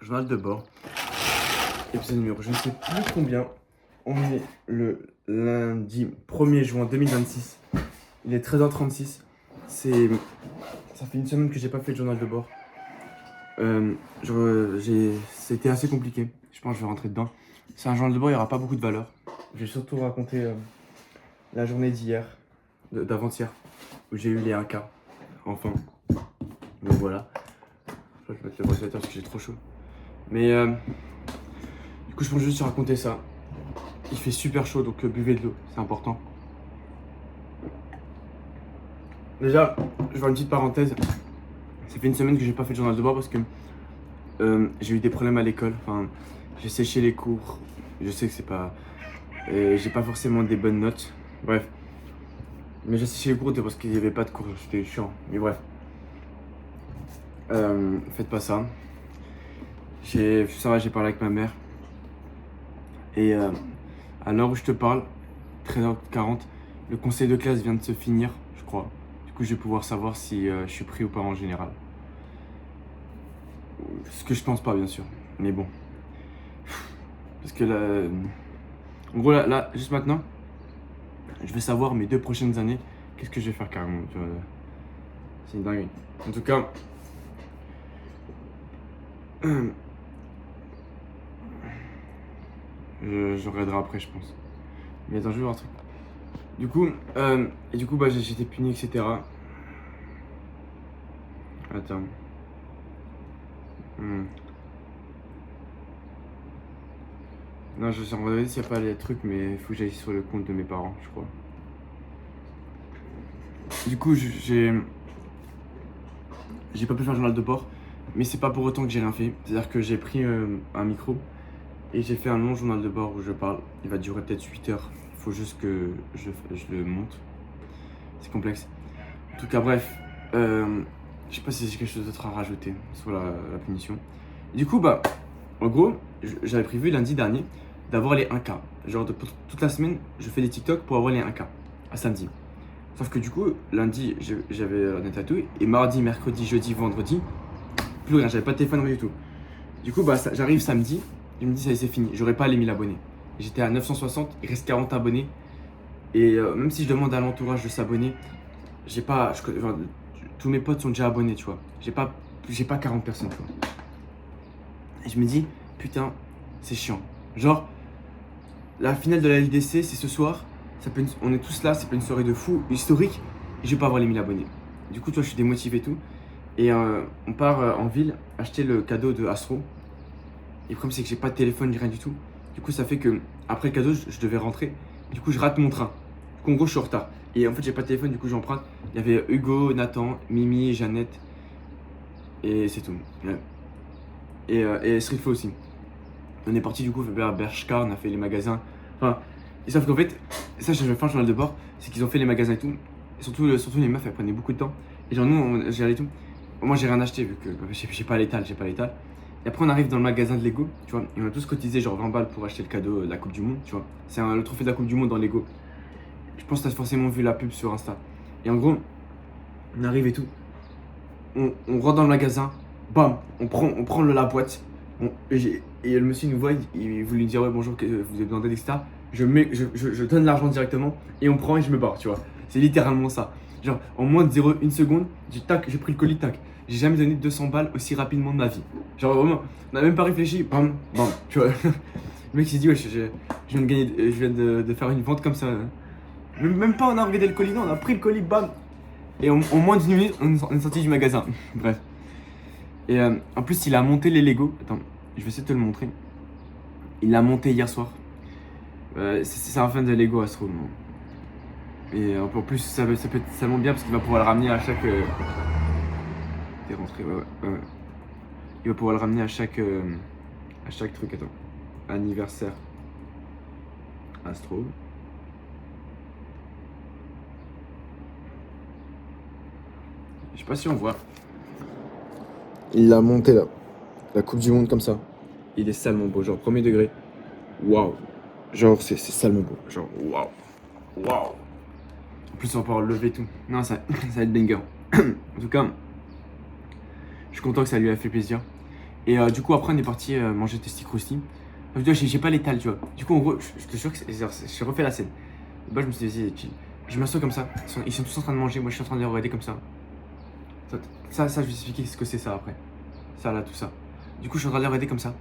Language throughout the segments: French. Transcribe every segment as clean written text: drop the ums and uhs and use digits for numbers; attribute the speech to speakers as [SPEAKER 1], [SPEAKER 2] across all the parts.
[SPEAKER 1] journal de bord. Épisode numéro je ne sais plus combien. On est le lundi 1er juin 2026. Il est 13h36. Ça fait une semaine que j'ai pas fait de journal de bord. C'était assez compliqué. Je pense que je vais rentrer dedans. C'est un journal de bord, il n'y aura pas beaucoup de valeur. Je vais surtout raconter la journée d'hier, d'avant-hier, où j'ai eu les 1K. Enfin. Donc voilà. Je vais mettre le ventilateur parce que j'ai trop chaud. Mais du coup, je pense juste raconter ça. Il fait super chaud, donc buvez de l'eau, c'est important. Déjà, je vais faire une petite parenthèse. Ça fait une semaine que j'ai pas fait de journal de bord parce que j'ai eu des problèmes à l'école. Enfin, j'ai séché les cours. Je sais que c'est pas. J'ai pas forcément des bonnes notes. Bref. Mais j'ai séché les cours parce qu'il n'y avait pas de cours. C'était chiant. Mais bref. Faites pas ça. Ça va, j'ai parlé avec ma mère. Et à l'heure où je te parle, 13h40, le conseil de classe vient de se finir, je crois. Du coup, je vais pouvoir savoir si je suis pris ou pas en général. Ce que je pense pas, bien sûr. Mais bon. Parce que là, en gros, là, juste maintenant, je vais savoir mes 2 prochaines années, qu'est-ce que je vais faire carrément. Tu vois, c'est une dinguerie. En tout cas, je regarderai après, je pense. Mais attends, je vais voir un truc. Du coup, j'ai été puni, etc. Attends. Non, je sais en regarder s'il n'y a pas les trucs, mais il faut que j'aille sur le compte de mes parents, je crois. Du coup, j'ai pas pu faire le journal de bord, mais c'est pas pour autant que j'ai rien fait. C'est-à-dire que j'ai pris un micro et j'ai fait un long journal de bord où je parle. Il va durer peut-être 8 heures. Il faut juste que je le monte. C'est complexe. En tout cas, bref. Je sais pas si j'ai quelque chose d'autre à rajouter sur la punition. Et du coup, en gros, j'avais prévu lundi dernier d'avoir les 1K. Genre, toute la semaine, je fais des TikTok pour avoir les 1K à samedi. Sauf que du coup, lundi, j'avais des tatouages. Et mardi, mercredi, jeudi, vendredi, plus rien. J'avais pas de téléphone, rien du tout. Du coup, j'arrive samedi. Je me dis, ça y est, c'est fini. J'aurais pas les 1000 abonnés. J'étais à 960. Il reste 40 abonnés. Et même si je demande à l'entourage de s'abonner, j'ai pas. Tous mes potes sont déjà abonnés, tu vois. J'ai pas 40 personnes, tu vois. Et je me dis, putain, c'est chiant. Genre, la finale de la LDC, c'est ce soir. On est tous là, c'est pas une soirée de fou, historique. Et je vais pas avoir les 1000 abonnés. Du coup, tu vois, je suis démotivé et tout. Et on part en ville acheter le cadeau de Astro. Et le problème, c'est que j'ai pas de téléphone, rien du tout. Du coup, ça fait que après le cadeau, je devais rentrer. Du coup, je rate mon train. Du coup, en gros, je suis en retard. Et en fait, j'ai pas de téléphone, du coup, j'emprunte. Il y avait Hugo, Nathan, Mimi, Jeannette. Et c'est tout. Ouais. Et Streetflow aussi. On est parti du coup vers Bershka, on a fait les magasins. Enfin, et sauf qu'en fait, ça je vais faire le journal de bord, c'est qu'ils ont fait les magasins et tout. Et surtout les meufs, elles prenaient beaucoup de temps. Et genre nous, j'ai allé tout. Moi j'ai rien acheté vu que j'ai pas l'étal, Et après on arrive dans le magasin de Lego, tu vois, et on a tous cotisé genre 20 balles pour acheter le cadeau de la Coupe du Monde, tu vois. C'est le trophée de la Coupe du Monde dans Lego. Je pense que t'as forcément vu la pub sur Insta. Et en gros, on arrive et tout. On rentre dans le magasin, bam, on prend la boîte. Et le monsieur nous voit, il voulait nous dire ouais bonjour, vous avez besoin d'aide, etc. Je donne l'argent directement et on prend et je me barre, tu vois. C'est littéralement ça. Genre en moins de 0,1 seconde, j'ai pris le colis, tac. J'ai jamais donné 200 balles aussi rapidement de ma vie. Genre vraiment, on n'a même pas réfléchi, bam, bam, tu vois. Le mec s'est dit ouais, je viens de gagner, je viens de faire une vente comme ça. Même pas on a regardé le colis, non, on a pris le colis, bam. Et en moins d'une minute, on est sorti du magasin. Bref. Et en plus, il a monté les Lego. Attends, je vais essayer de te le montrer. Il l'a monté hier soir. C'est un fan de Lego Astro. Et en plus, ça peut être tellement bien parce qu'il va pouvoir le ramener à chaque. T'es rentré, ouais. Il va pouvoir le ramener à chaque truc. Attends. Anniversaire Astro. Je sais pas si on voit. Il l'a monté là. La Coupe du Monde comme ça. Il est salement beau, genre premier degré. Waouh. Genre c'est salement beau. Genre waouh. Waouh. En plus on va pouvoir le lever tout. Non ça va être banger. En tout cas, je suis content que ça lui a fait plaisir. Et du coup, après, on est parti manger Testi Krusty. Tu vois, j'ai pas l'étal, tu vois. Du coup, en gros, je te jure que j'ai refait la scène. Bah, je me suis dit, je m'assois comme ça. Ils sont tous en train de manger. Moi, je suis en train de les regarder comme ça. Ça, je vais t'expliquer ce que c'est ça après. Ça, là, tout ça. Du coup, je suis en train de les regarder comme ça.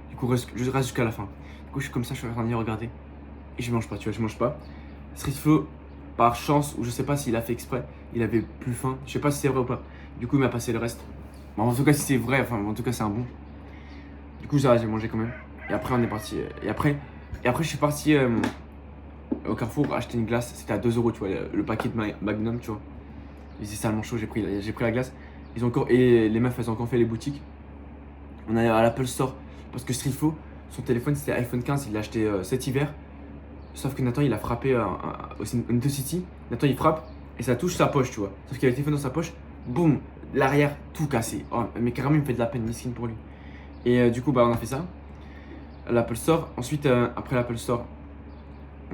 [SPEAKER 1] Du coup, je reste jusqu'à la fin. Du coup, je suis comme ça, je suis en train de les regarder. Et je mange pas, tu vois, je mange pas. Streetflow, par chance, ou je sais pas s'il a fait exprès, il avait plus faim. Je sais pas si c'est vrai ou pas. Du coup, il m'a passé le reste. Bon, en tout cas, si c'est vrai, enfin, en tout cas, c'est un bon. Du coup, j'ai mangé quand même. Et après, on est parti. Et après, je suis parti au Carrefour acheter une glace. C'était à 2 euros, tu vois, le paquet de Magnum, tu vois. Il faisait salement chaud, j'ai pris la glace. Ils ont encore, et les meufs, elles ont encore fait les boutiques. On est à l'Apple Store. Parce que Streetflow, son téléphone, c'était iPhone 15. Il l'a acheté cet hiver. Sauf que Nathan, il a frappé au Into City. Nathan, il frappe et ça touche sa poche, tu vois. Sauf qu'il a le téléphone dans sa poche. Boum, l'arrière, tout cassé. Oh, mais carrément, il me fait de la peine, miskin pour lui. Et du coup, bah, on a fait ça. L'Apple Store. Ensuite, après l'Apple Store,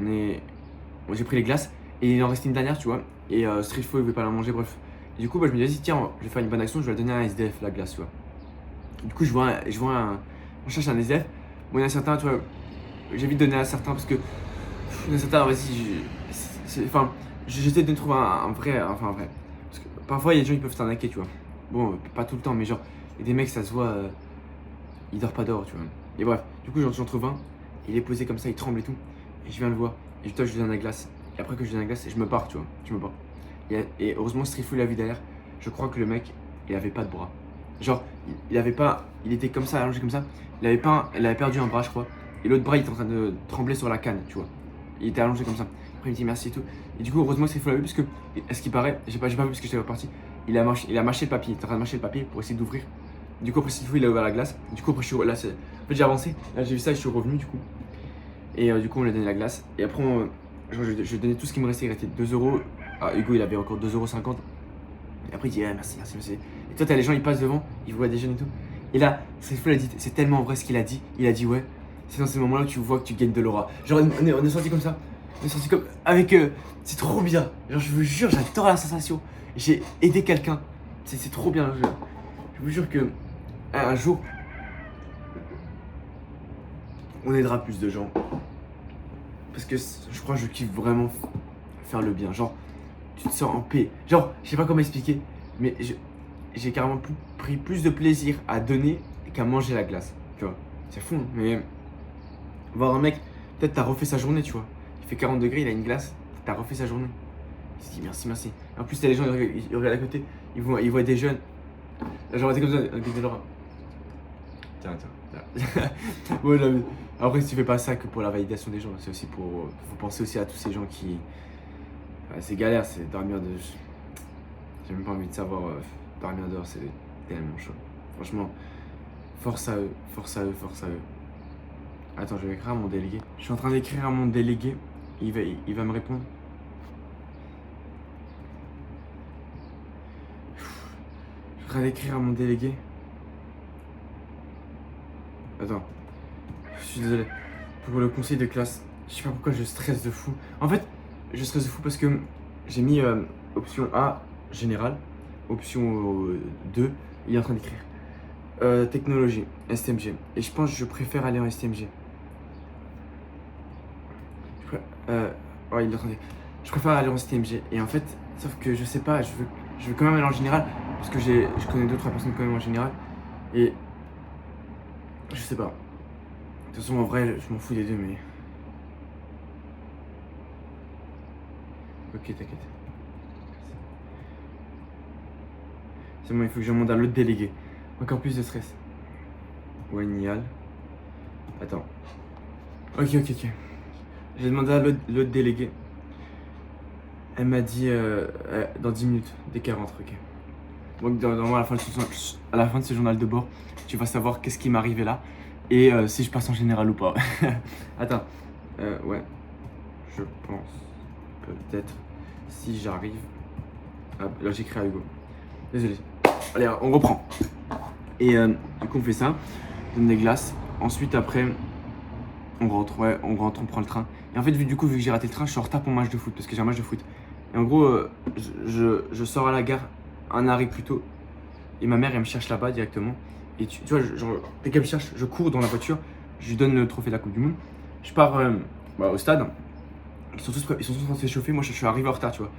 [SPEAKER 1] j'ai pris les glaces. Et il en restait une dernière, tu vois. Et Streetflow, il voulait pas la manger, bref. Et du coup, bah, je me dis, vas-y, tiens, je vais faire une bonne action, je vais la donner à un SDF, la glace, tu vois. Du coup, on cherche un SDF. Bon, il y en a certains, tu vois, j'évite de donner à certains parce que, il y en a certains, vas-y, enfin, j'essaie de trouver un vrai, enfin, un vrai. Parce que parfois, il y a des gens qui peuvent t'arnaquer, tu vois. Bon, pas tout le temps, mais genre, il y a des mecs, ça se voit, ils dorment pas dehors, tu vois. Et bref, du coup, j'en trouve un, il est posé comme ça, il tremble et tout. Et je viens le voir, et toi, je lui donne la glace. Et après que je lui donne la glace, je me barre, tu vois, je me barre. Et heureusement, Streetflow l'a vu derrière. Je crois que le mec, il avait pas de bras. Genre, il avait pas. Il était comme ça, allongé comme ça. Il avait perdu un bras, je crois. Et l'autre bras, il était en train de trembler sur la canne, tu vois. Il était allongé comme ça. Après, il me dit merci et tout. Et du coup, heureusement, Streetflow l'a vu, parce que, à ce qui paraît, j'ai pas vu parce que j'étais reparti. Il a mâché le papier. Il était en train de mâcher le papier pour essayer d'ouvrir. Du coup, après, Streetflow, il a ouvert la glace. Du coup, après, en fait, j'ai avancé. Là, j'ai vu ça et je suis revenu, du coup. Et du coup, on lui a donné la glace. Et après, je lui ai donné tout ce qui me restait. Il restait 2 euros. Ah, Hugo, il avait encore 2,50 €. Et après, il dit, ah, merci, merci, merci. Et toi, t'as les gens, ils passent devant, ils voient des jeunes et tout. Et là, Streetflow a dit, c'est tellement vrai ce qu'il a dit. Il a dit, ouais, c'est dans ces moments-là que tu vois que tu gagnes de l'aura. Genre, on est sorti comme ça. On est sorti comme. Avec. C'est trop bien. Genre, je vous jure, j'adore la sensation. J'ai aidé quelqu'un. C'est trop bien. Je vous jure que. Un jour. On aidera plus de gens. Parce que je crois que je kiffe vraiment faire le bien. Genre, tu te sens en paix. Genre, je sais pas comment expliquer, mais j'ai carrément pris plus de plaisir à donner qu'à manger la glace. Tu vois, c'est fou, hein, mais voir un mec, peut-être t'as refait sa journée, tu vois. Il fait 40 degrés, il a une glace, t'as refait sa journée. Il se dit merci, merci. En plus, t'as les gens, ils regardent à côté, ils voient des jeunes. Genre, c'est comme ça, de leur. Tiens. Ouais, non, mais après, si tu fais pas ça que pour la validation des gens, c'est aussi pour. Faut penser aussi à tous ces gens qui. C'est galère, c'est dormir de. J'ai même pas envie de savoir. Dormir dehors, c'est tellement chaud. Franchement, force à eux, force à eux, force à eux. Attends, je vais écrire à mon délégué. Je suis en train d'écrire à mon délégué. Il va me répondre. Je suis en train d'écrire à mon délégué. Attends. Je suis désolé. Pour le conseil de classe. Je sais pas pourquoi je stresse de fou. En fait, je stresse de fou parce que j'ai mis option A, général. Option 2, il est en train d'écrire. Technologie, STMG. Et je pense que je préfère aller en STMG. Ouais, il est en train de... Je préfère aller en STMG. Et en fait, sauf que je sais pas, je veux quand même aller en général. Parce que je connais 2-3 personnes quand même en général. Et je sais pas. De toute façon, en vrai, je m'en fous des deux, mais. Ok, t'inquiète. C'est bon, il faut que je demande à l'autre délégué. Encore plus de stress. Ouais, Nial. Attends. Ok. J'ai demandé à l'autre délégué. Elle m'a dit dans 10 minutes, dès qu'elle rentre, ok. Donc, à la fin de ce journal de bord, tu vas savoir qu'est-ce qui m'est arrivé là et si je passe en général ou pas. Attends. Ouais. Je pense. Peut-être. Si j'arrive. Ah, là, j'écris à Hugo. Désolé. Allez, on reprend. Et du coup, on fait ça. On donne des glaces. Ensuite, après, on rentre, on prend le train. Et en fait, vu que j'ai raté le train, je suis en retard pour mon match de foot parce que j'ai un match de foot. Et en gros, je sors à la gare un arrêt plus tôt. Et ma mère, elle me cherche là-bas directement. Et tu vois, genre, dès qu'elle me cherche, je cours dans la voiture, je lui donne le trophée de la Coupe du Monde. Je pars au stade, ils sont tous en train de s'échauffer, moi je suis arrivé en retard, tu vois.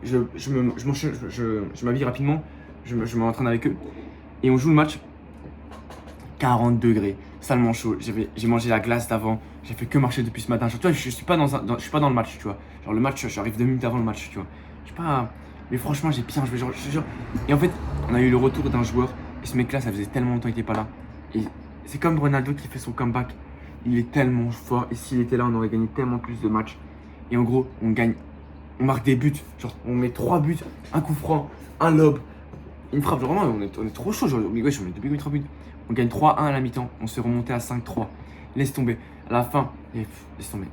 [SPEAKER 1] Je m'habille rapidement, je m'entraîne avec eux. Et on joue le match, 40 degrés, salement chaud. J'ai mangé la glace d'avant, j'ai fait que marcher depuis ce matin. Genre, tu vois, je suis pas je suis pas dans le match, tu vois. Genre le match, j'arrive 2 minutes avant le match, tu vois. Je suis pas. Mais franchement, j'ai bien joué, genre. Et en fait, on a eu le retour d'un joueur. Et ce mec-là, ça faisait tellement longtemps qu'il était pas là. Et c'est comme Ronaldo qui fait son comeback. Il est tellement fort. Et s'il était là, on aurait gagné tellement plus de matchs. Et en gros, on gagne. On marque des buts. Genre, on met 3 buts, un coup franc, un lob, une frappe. Genre, vraiment, on est trop chaud. Genre, mais wesh, on met depuis 3 buts. On gagne 3-1 à la mi-temps. On s'est remonté à 5-3. Laisse tomber. À la fin, laisse tomber.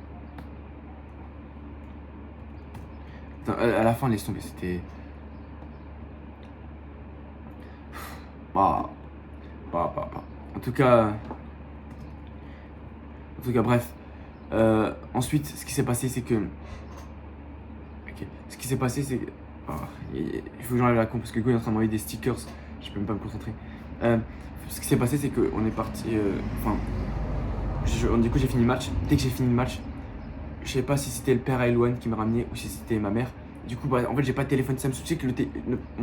[SPEAKER 1] Putain, à la fin, laisse tomber. C'était. Bah, bah. En tout cas, bref. Ensuite, ce qui s'est passé, c'est que. Ok. Ce qui s'est passé, c'est que. Ah, il faut que j'enlève la con parce que Go est en train de m'envoyer des stickers. Je peux même pas me concentrer. Ce qui s'est passé, c'est qu'on est parti. Enfin. Du coup, j'ai fini le match. Dès que j'ai fini le match, je sais pas si c'était le père à Eloane qui m'a ramené ou si c'était ma mère. Du coup, bah, en fait, j'ai pas de téléphone Samsung. Tu sais que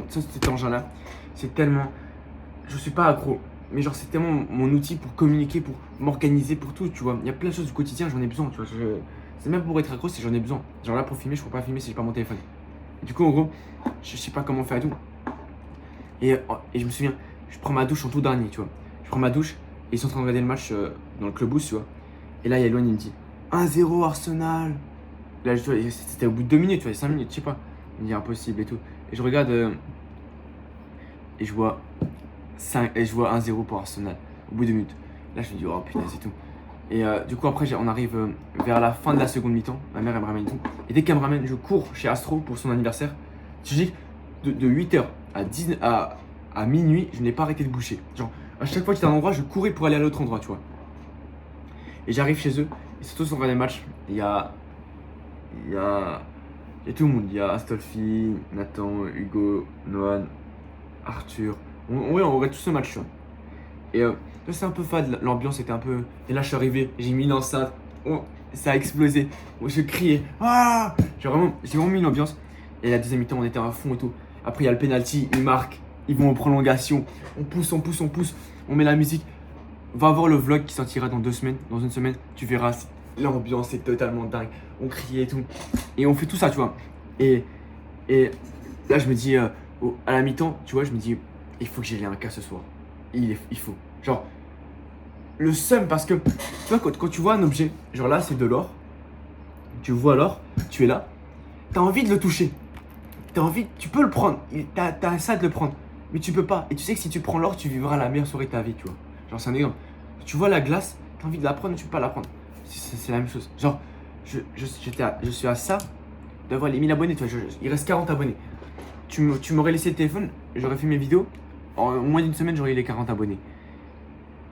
[SPEAKER 1] cet engin-là, c'est tellement. Je suis pas accro, mais genre, c'est tellement mon outil pour communiquer, pour m'organiser, pour tout, tu vois. Il y a plein de choses du quotidien, j'en ai besoin, tu vois. C'est même pour être accro, c'est j'en ai besoin. Genre là, pour filmer, je peux pas filmer si j'ai pas mon téléphone. Du coup, en gros, je sais pas comment faire et tout. Et je me souviens, je prends ma douche en tout dernier, tu vois. Je prends ma douche et ils sont en train de regarder le match dans le clubhouse, tu vois. Et là, il y a Eloane, il me dit 1-0 Arsenal. Là, c'était au bout de 2 minutes, tu vois, 5 minutes, je sais pas. Il me dit impossible et tout. Et je regarde et je vois 1-0 pour Arsenal au bout de 2 minutes. Là, je me dis, oh putain, c'est tout. Et du coup, après, on arrive vers la fin de la seconde mi-temps. Ma mère, elle me ramène tout. Et dès qu'elle me ramène, je cours chez Astro pour son anniversaire. Je dis, de 8h à minuit, je n'ai pas arrêté de boucher. Genre, à chaque fois qu'il y a un endroit, je courais pour aller à l'autre endroit, tu vois. Et j'arrive chez eux. Ils sont tous en train de match. Il y a tout le monde. Il y a Astolfi, Nathan, Hugo, Noan, Arthur. On regarde tout ce match, tu vois. Et c'est un peu fade, l'ambiance était un peu. Et là, je suis arrivé, j'ai mis l'enceinte, ça a explosé. Je criais, ah! J'ai vraiment mis l'ambiance. Et la deuxième mi-temps, on était à fond et tout. Après, il y a le penalty, ils marquent, ils vont en prolongation. On pousse, on met la musique. Va voir le vlog qui sortira dans 2 semaines, dans une semaine, tu verras. L'ambiance est totalement dingue. On criait et tout. Et on fait tout ça, tu vois. Et là, je me dis, à la mi-temps, tu vois, je me dis, il faut que j'aille un cas ce soir. Il faut. Genre, le seum parce que, tu vois, quand tu vois un objet, genre là, c'est de l'or. Tu vois l'or, tu es là. T'as envie de le toucher. Tu peux le prendre. T'as ça de le prendre. Mais tu peux pas. Et tu sais que si tu prends l'or, tu vivras la meilleure soirée de ta vie, tu vois. Genre, c'est un exemple. Tu vois la glace, t'as envie de la prendre, mais tu peux pas la prendre. C'est la même chose. Genre, je suis à ça d'avoir les 1000 abonnés, tu vois. Il reste 40 abonnés. Tu m'aurais laissé le téléphone, j'aurais fait mes vidéos. En moins d'une semaine, j'aurais eu les 40 abonnés.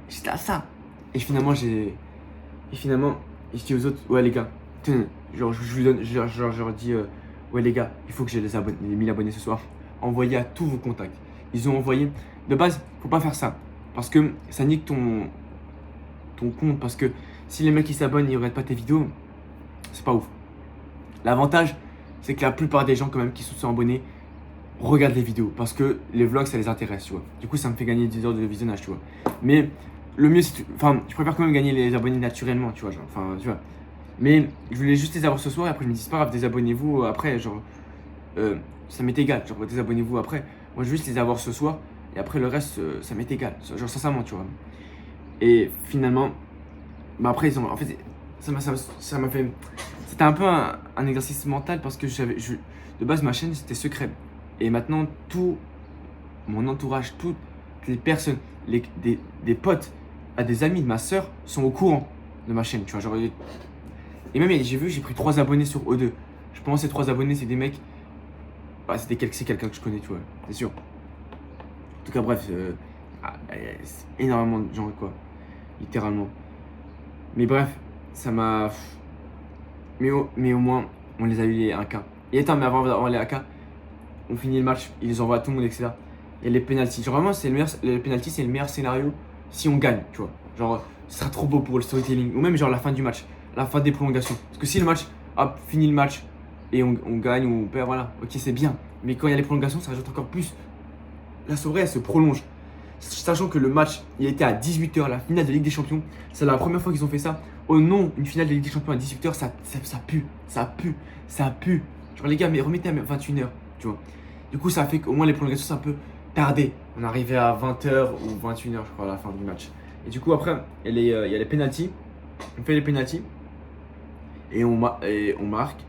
[SPEAKER 1] J'étais à ça. Et finalement, je dis aux autres, ouais les gars, genre je lui donne, je leur dis, ouais les gars, il faut que j'ai les 1000 abonnés ce soir. Envoyez à tous vos contacts. Ils ont envoyé. De base, faut pas faire ça. Parce que ça nique ton compte. Parce que si les mecs ils s'abonnent et ils regardent pas tes vidéos, c'est pas ouf. L'avantage, c'est que la plupart des gens quand même qui sont abonnés regardent les vidéos. Parce que les vlogs, ça les intéresse, tu vois. Du coup, ça me fait gagner 10 heures de visionnage, tu vois. Mais le mieux, c'est. Enfin, je préfère quand même gagner les abonnés naturellement, tu vois. Genre, enfin, tu vois. Mais je voulais juste les avoir ce soir et après, je me dis, c'est pas grave, désabonnez-vous après. Genre, ça m'est égal. Genre, désabonnez-vous après. Moi, je veux juste les avoir ce soir et après, le reste, ça m'est égal. Genre, sincèrement, tu vois. Et finalement, bah après, en fait, ça m'a fait. C'était un peu un exercice mental parce que de base, ma chaîne, c'était secret. Et maintenant, tout mon entourage, toutes les personnes, des potes, à des amis de ma soeur sont au courant de ma chaîne, tu vois. Genre, et même, j'ai pris 3 abonnés sur O2. Je pense que ces 3 abonnés, c'est des mecs. Bah, c'est quelqu'un que je connais, tu vois, c'est sûr. En tout cas, bref, c'est énormément de gens, quoi. Littéralement. Mais bref, ça m'a. Mais au moins, on les a eu les 1K. Et attends, mais avant les 1K, on finit le match, ils les envoient à tout le monde, etc. il y a les penalties. Genre vraiment, les penalties, c'est le meilleur scénario si on gagne, tu vois. Genre, ce sera trop beau pour le storytelling. Ou même genre la fin du match, la fin des prolongations. Parce que si le match, hop, finit le match et on gagne ou on perd, voilà, ok, c'est bien. Mais quand il y a les prolongations, ça rajoute encore plus. La soirée, elle se prolonge. Sachant que le match, il était à 18h, la finale de Ligue des Champions. C'est la première fois qu'ils ont fait ça. Oh non, une finale de Ligue des Champions à 18h, ça pue, ça pue, ça pue. Genre les gars, mais remettez à 21h, tu vois. Du coup, ça fait qu'au moins les prolongations, c'est un peu tardé. On arrivait à 20h ou 21h, je crois, à la fin du match. Et du coup, après, il y a les pénaltys. On fait les pénaltys et on marque.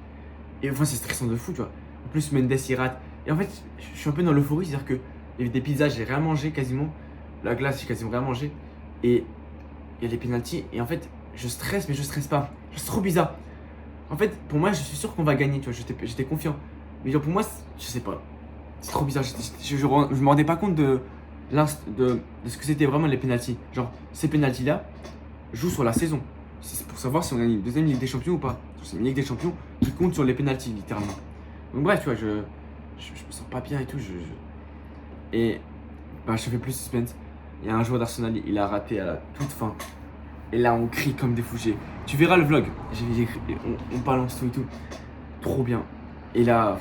[SPEAKER 1] Et enfin, c'est stressant de fou, tu vois. En plus, Mendes, il rate. Et en fait, je suis un peu dans l'euphorie, c'est-à-dire que il y avait des pizzas, j'ai rien mangé quasiment. La glace, j'ai quasiment rien mangé. Et il y a les pénaltys. Et en fait, je stresse, mais je stresse pas. C'est trop bizarre. En fait, pour moi, je suis sûr qu'on va gagner, tu vois. J'étais confiant. Mais genre, pour moi, je sais pas. C'est trop bizarre. Je me rendais pas compte de ce que c'était vraiment les pénaltys. Genre, ces pénaltys-là jouent sur la saison. C'est pour savoir si on gagne une deuxième Ligue des Champions ou pas. C'est une Ligue des Champions qui compte sur les pénaltys, littéralement. Donc, bref, tu vois, je me sens pas bien et tout. Et bah, je fais plus suspense. Il y a un joueur d'Arsenal, il a raté à la toute fin. Et là, on crie comme des fous. Tu verras le vlog. On balance tout et tout. Trop bien. Et là,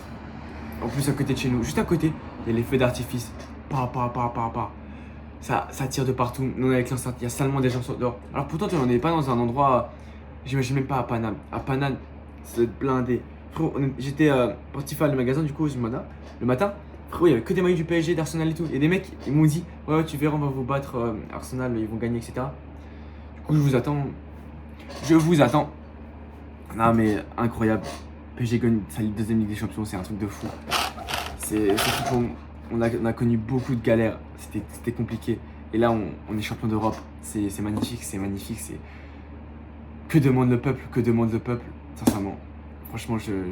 [SPEAKER 1] en plus, à côté de chez nous, juste à côté, il y a les feux d'artifice. Pa. Ça tire de partout. Nous, avec l'enceinte, il y a seulement des gens dehors. Alors pourtant, on n'est pas dans un endroit, j'imagine même pas à Paname. À Paname, c'est blindé. Frérot, j'étais parti faire le magasin du coup le matin. Frérot, il y avait que des maillots du PSG, d'Arsenal et tout. Et des mecs, ils m'ont dit, ouais, tu verras, on va vous battre, Arsenal, ils vont gagner, etc. Du coup, je vous attends. Non, mais incroyable. PSG gagne sa deuxième Ligue des Champions, c'est un truc de fou. C'est fou pour nous. On a connu beaucoup de galères, c'était compliqué. Et là, on est champion d'Europe. C'est magnifique, c'est magnifique. Que demande le peuple, que demande le peuple. Sincèrement, franchement, je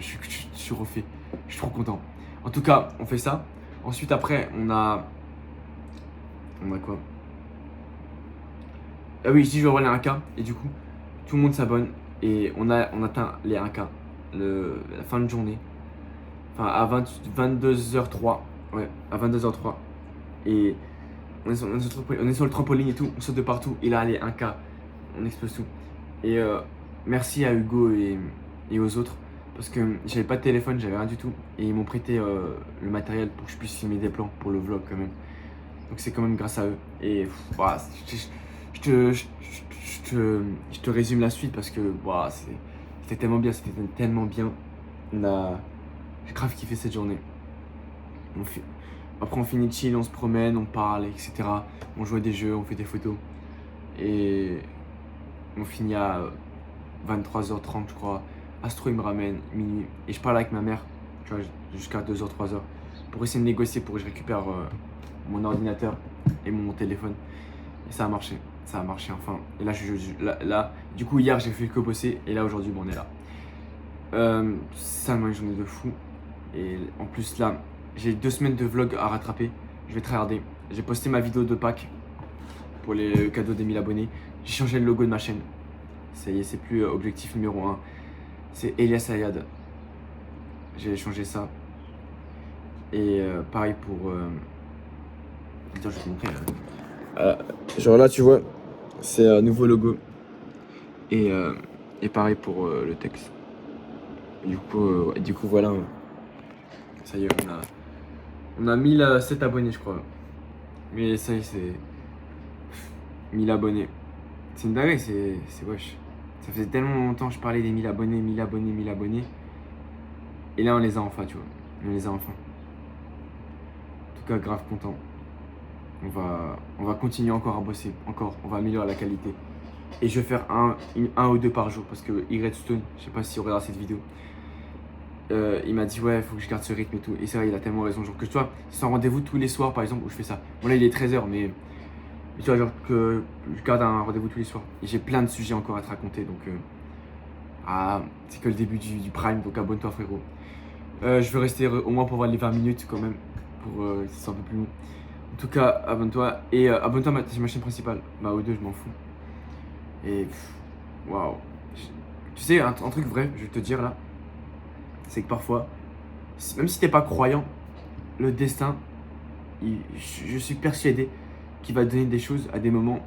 [SPEAKER 1] suis refait. Je suis trop content. En tout cas, on fait ça. Ensuite, après, on a quoi? Ah oui, je dis je vais avoir les 1K. Et du coup, tout le monde s'abonne. Et on atteint les 1K. La fin de journée. Enfin, à 22h03. Ouais, à 22h03. Et on est sur le trampoline et tout. On saute de partout. Et là, les 1K. On explose tout. Et merci à Hugo et aux autres. Parce que j'avais pas de téléphone, j'avais rien du tout. Et ils m'ont prêté le matériel pour que je puisse filmer des plans pour le vlog quand même. Donc c'est quand même grâce à eux. Et voilà, je te résume la suite parce que voilà, c'était tellement bien, J'ai grave kiffé cette journée. Après on finit de chill, on se promène, on parle, etc. On joue à des jeux, on fait des photos. Et on finit à 23h30 je crois. Astro il me ramène, minuit. Et je parle avec ma mère, tu vois, jusqu'à 2h, 3h. Pour essayer de négocier pour que je récupère mon ordinateur et mon téléphone. Et ça a marché enfin. Et là, du coup hier j'ai fait que bosser. Et là aujourd'hui bon, on est là. Ça m'a une journée de fou. Et en plus là, j'ai 2 semaines de vlog à rattraper. Je vais tryharder. J'ai posté ma vidéo de Pâques pour les cadeaux des 1000 abonnés. J'ai changé le logo de ma chaîne. Ça y est, c'est plus objectif numéro 1. C'est Elias Ayad. J'ai changé ça. Et pareil pour... Attends, je vais te montrer. Genre là, tu vois, c'est un nouveau logo. Et pareil pour le texte. Du coup, voilà. Ça y est, on a 1007 abonnés, je crois. Mais ça y est, c'est 1000 abonnés. C'est une dinguerie, c'est wesh. Ça faisait tellement longtemps que je parlais des 1000 abonnés. Et là, on les a enfin, tu vois. On les a enfin. En tout cas, grave content. On va continuer encore à bosser. On va améliorer la qualité. Et je vais faire un ou deux par jour. Parce que Redstone, je sais pas si on regardera cette vidéo. Il m'a dit ouais, faut que je garde ce rythme et tout. Et c'est vrai, il a tellement raison. Genre que tu vois, c'est un rendez-vous tous les soirs par exemple où je fais ça. Bon là, il est 13h, mais tu vois, genre que je garde un rendez-vous tous les soirs. Et j'ai plein de sujets encore à te raconter. Donc, c'est que le début du prime. Donc, abonne-toi, frérot. Je vais rester au moins pour voir les 20 minutes quand même. Pour que ce soit un peu plus long. En tout cas, abonne-toi. Et abonne-toi à ma chaîne principale. Ma O2, je m'en fous. Et waouh. Tu sais, un truc vrai, je vais te dire là. C'est que parfois, même si t'es pas croyant, le destin, je suis persuadé qu'il va te donner des choses à des moments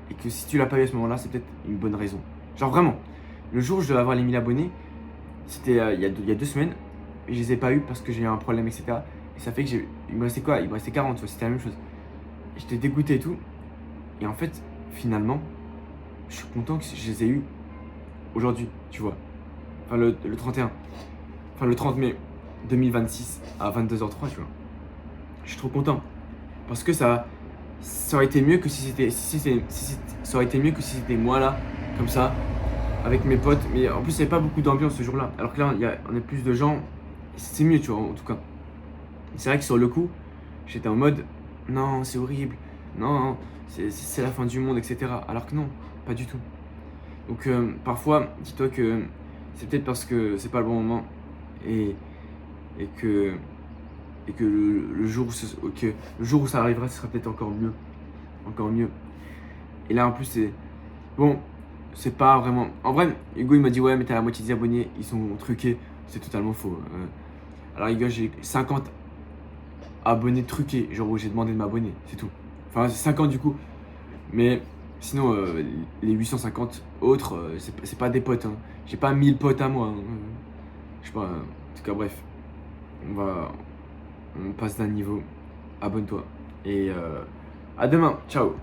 [SPEAKER 1] et que si tu l'as pas eu à ce moment-là, c'est peut-être une bonne raison. Genre vraiment, le jour où je devais avoir les 1000 abonnés, c'était il y a 2 semaines, et je les ai pas eu parce que j'ai eu un problème, etc. Et ça fait que il me restait quoi? Il me restait 40, tu vois, c'était la même chose. J'étais dégoûté et tout. Et en fait, finalement, je suis content que je les ai eu aujourd'hui, tu vois. Enfin, le 31. Enfin, le 30 mai 2026 à 22h03, tu vois. Je suis trop content. Parce que ça aurait été mieux que si c'était. Ça aurait été mieux que si c'était moi là, comme ça, avec mes potes. Mais en plus, il n'y avait pas beaucoup d'ambiance ce jour-là. Alors que là, on a plus de gens. C'est mieux, tu vois, en tout cas. C'est vrai que sur le coup, j'étais en mode non, c'est horrible. Non, c'est la fin du monde, etc. Alors que non, pas du tout. Donc parfois, dis-toi que c'est peut-être parce que c'est pas le bon moment et, et que, et que le jour le jour où ça arrivera, ce sera peut-être encore mieux. Encore mieux. Et là en plus, c'est. Bon, c'est pas vraiment. En vrai, Hugo il m'a dit ouais, mais t'as la moitié des abonnés, ils sont truqués. C'est totalement faux. Alors, les gars, j'ai 50 abonnés truqués, genre où j'ai demandé de m'abonner, c'est tout. Enfin, c'est 50 du coup. Mais sinon, les 850 autres, c'est pas des potes. Hein. J'ai pas 1000 potes à moi. Hein. Je sais pas. En tout cas, bref. On passe d'un niveau. Abonne-toi. Et à demain. Ciao.